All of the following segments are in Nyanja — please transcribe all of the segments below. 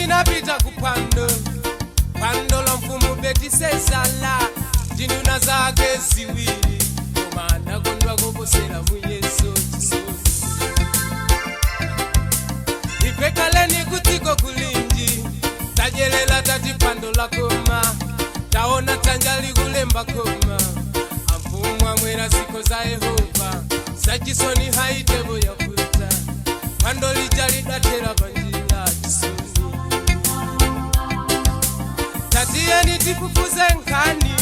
tinapita kupando pando la mfumu beti sesala dinuna zake ziwili komanda kondwa kuposera muyeso chisoni ipekaleni kutiko kulinji tajelela tati pando la koma taona tanjali kulemba koma amfumu amwera ziko za Yehova sachisoni haitebo ya kuta pando lijali datera banjila chisoni tatieni tifufuze nkani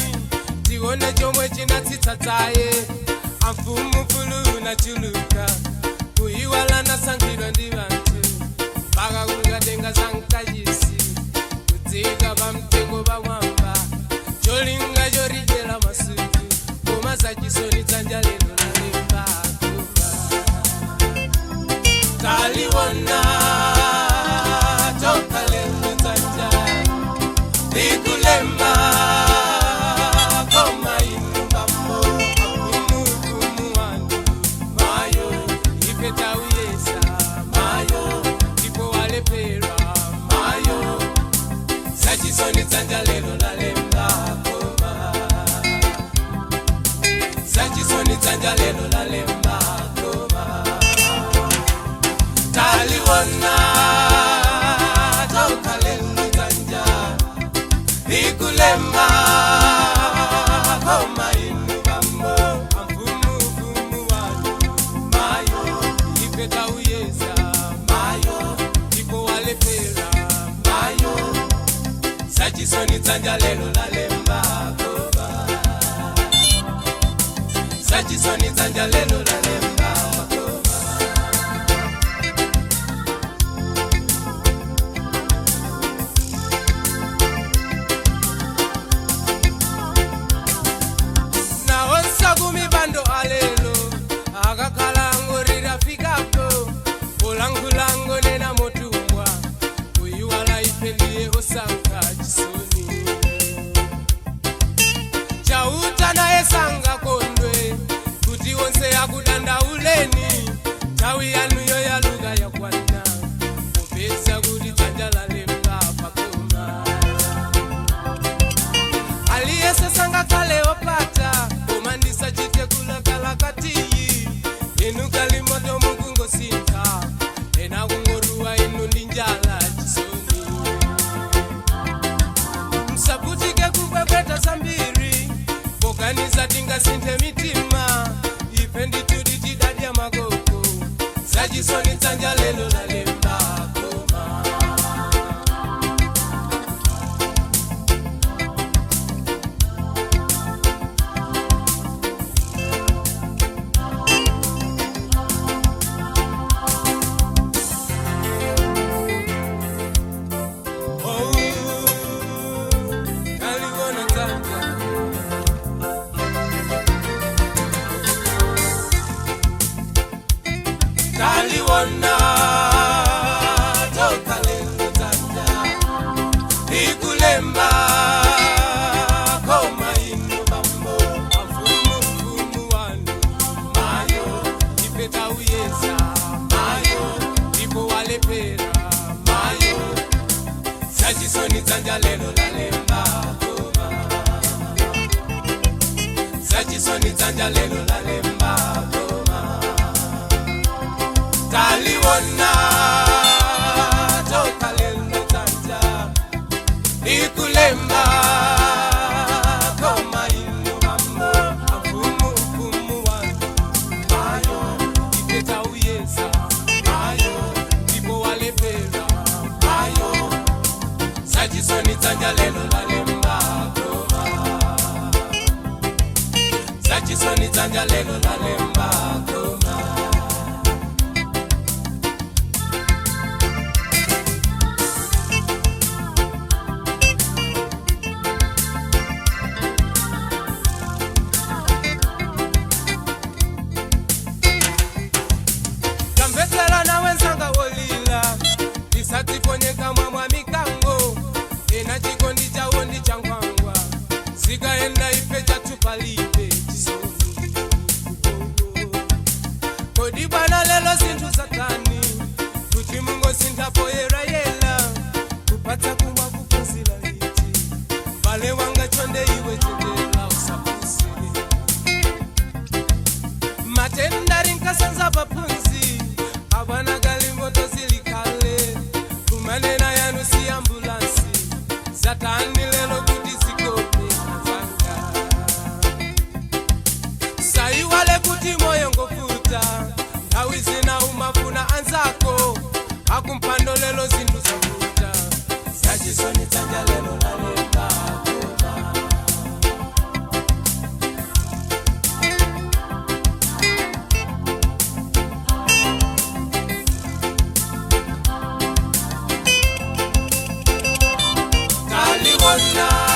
tione chomwe chinatsitsatsaye amfumu fulu na chuluka kuiwala na sangirwa ndi vantu paka kungatenga zankajisi kudzika pamtengo pamwamba cholinga chorijela masuku koma sachisoni dzanja leno lalemba taliwona toka leno dzanja likulemba koma inubambo umukumu wandu mayo ipeta uyesa mayo ipo walepera mayo sachisoni dzanja lelo lalemba koma sachisoni dzanja lelo lalemba koma taliwona toka lelo dzanja likulemba koma inubambo amfumu wandu mayo ipeta uyesa mayo ipo walepera mayo sachisoni dzanja lelo lalemba koma sachisoni dzanja lelo lalemba koma naonsa kumipando alelo akakalango rirafikapo ulangulango nena motumwa kuiwala ipendiye osanka chisoni chauta naye sanga kondwe kuti onse yakudanda uleni tawi yanuyo yaluga yakwana kupesa kuti dzanja lalemba pakoma aliyese sanga kale opata koma ndisachite kulakala katiyi inu kalimoto mukungosinta ena kungoruwa inu ndi njala chisoni msaputike kukwepeta zambiri poganiza tingasinthe mitima ife nditudi tidadya makoko sachisoni dzanja lelo lalemba koma taliwona dzanja taliwona toka lelo dzanja likulemba koma inubambo amfumu wandu mayo ipeta uyesa mayo ipo walepera mayo sachisoni dzanja lelo lalemba koma sachisoni dzanja lelo lalemba koma taliwona toka lelo dzanja likulemba koma inubambo amfumu wandu mayo ipeta uyesa mayo ipo walepera mayo sachisoni dzanja lelo lalemba koma sachisoni dzanja lelo lalemba koma kamvetsera nawe nsanga wolila isatiponyeka mwamwa mikango ena chikondi chawo ndi changwangwa zikaenda ife chatupalibe chisoni ngati moyo ngofuta nthawi zina umafuna anzako akumpando lelo zinthu zavuta zachisoni dzanja lelo lalemba koma Kaliwona